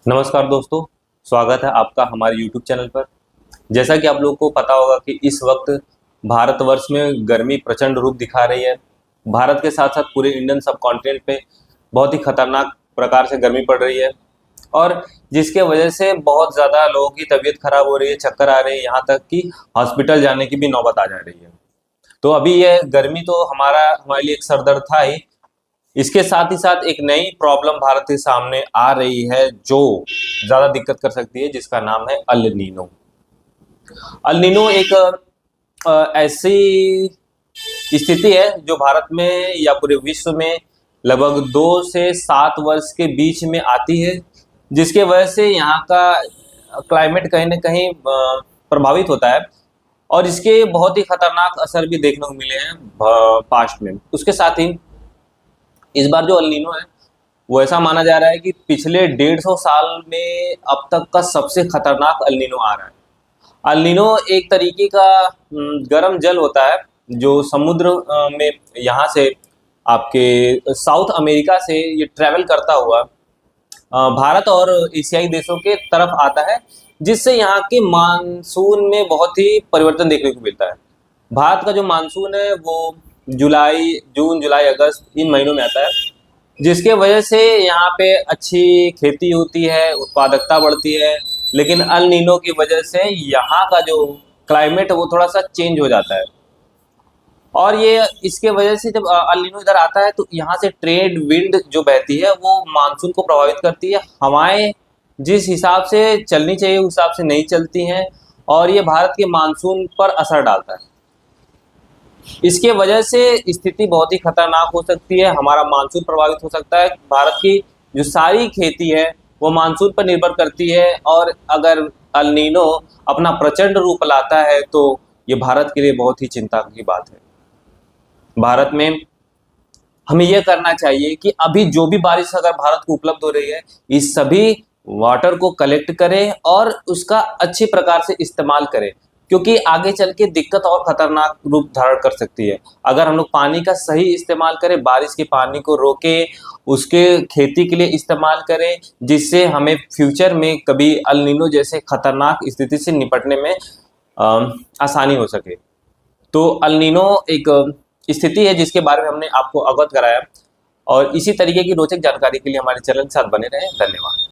नमस्कार दोस्तों, स्वागत है आपका हमारे YouTube चैनल पर। जैसा कि आप लोगों को पता होगा कि इस वक्त भारतवर्ष में गर्मी प्रचंड रूप दिखा रही है। भारत के साथ साथ पूरे इंडियन सब कॉन्टिनेंट पे बहुत ही खतरनाक प्रकार से गर्मी पड़ रही है और जिसके वजह से बहुत ज़्यादा लोगों की तबीयत खराब हो रही है, चक्कर आ रही है, यहाँ तक कि हॉस्पिटल जाने की भी नौबत आ जा रही है। तो अभी यह गर्मी तो हमारे लिए एक सरदर्द था ही। इसके साथ ही साथ एक नई प्रॉब्लम भारत के सामने आ रही है जो ज्यादा दिक्कत कर सकती है, जिसका नाम है अल नीनो। अल नीनो एक ऐसी स्थिति है जो भारत में या पूरे विश्व में लगभग 2 से 7 वर्ष के बीच में आती है, जिसके वजह से यहाँ का क्लाइमेट कहीं ना कहीं प्रभावित होता है और इसके बहुत ही खतरनाक असर भी देखने को मिले हैं पास्ट में। उसके साथ ही इस बार जो अल नीनो है वो ऐसा माना जा रहा है कि पिछले 150 साल में अब तक का सबसे खतरनाक अल नीनो आ रहा है। अल नीनो एक तरीके का गर्म जल होता है जो समुद्र में यहाँ से आपके साउथ अमेरिका से ये ट्रैवल करता हुआ भारत और एशियाई देशों के तरफ आता है, जिससे यहाँ के मानसून में बहुत ही परिवर्तन देखने को मिलता है। भारत का जो मानसून है वो जून जुलाई अगस्त इन महीनों में आता है, जिसके वजह से यहाँ पे अच्छी खेती होती है, उत्पादकता बढ़ती है। लेकिन अल नीनो की वजह से यहाँ का जो क्लाइमेट है वो थोड़ा सा चेंज हो जाता है और ये इसके वजह से जब अल नीनो इधर आता है तो यहाँ से ट्रेड विंड जो बहती है वो मानसून को प्रभावित करती है। हवाएं जिस हिसाब से चलनी चाहिए उस हिसाब से नहीं चलती हैं और ये भारत के मानसून पर असर डालता है। इसके वजह से स्थिति बहुत ही खतरनाक हो सकती है, हमारा मानसून प्रभावित हो सकता है। भारत की जो सारी खेती है वो मानसून पर निर्भर करती है और अगर अल नीनो अपना प्रचंड रूप लाता है तो ये भारत के लिए बहुत ही चिंता की बात है। भारत में हमें यह करना चाहिए कि अभी जो भी बारिश अगर भारत को उपलब्ध हो रही है इस सभी वाटर को कलेक्ट करें और उसका अच्छी प्रकार से इस्तेमाल करें, क्योंकि आगे चल के दिक्कत और खतरनाक रूप धारण कर सकती है। अगर हम लोग पानी का सही इस्तेमाल करें, बारिश के पानी को रोके, उसके खेती के लिए इस्तेमाल करें, जिससे हमें फ्यूचर में कभी अल नीनो जैसे खतरनाक स्थिति से निपटने में आसानी हो सके। तो अल नीनो एक स्थिति है जिसके बारे में हमने आपको अवगत कराया और इसी तरीके की रोचक जानकारी के लिए हमारे चैनल के साथ बने रहें। धन्यवाद।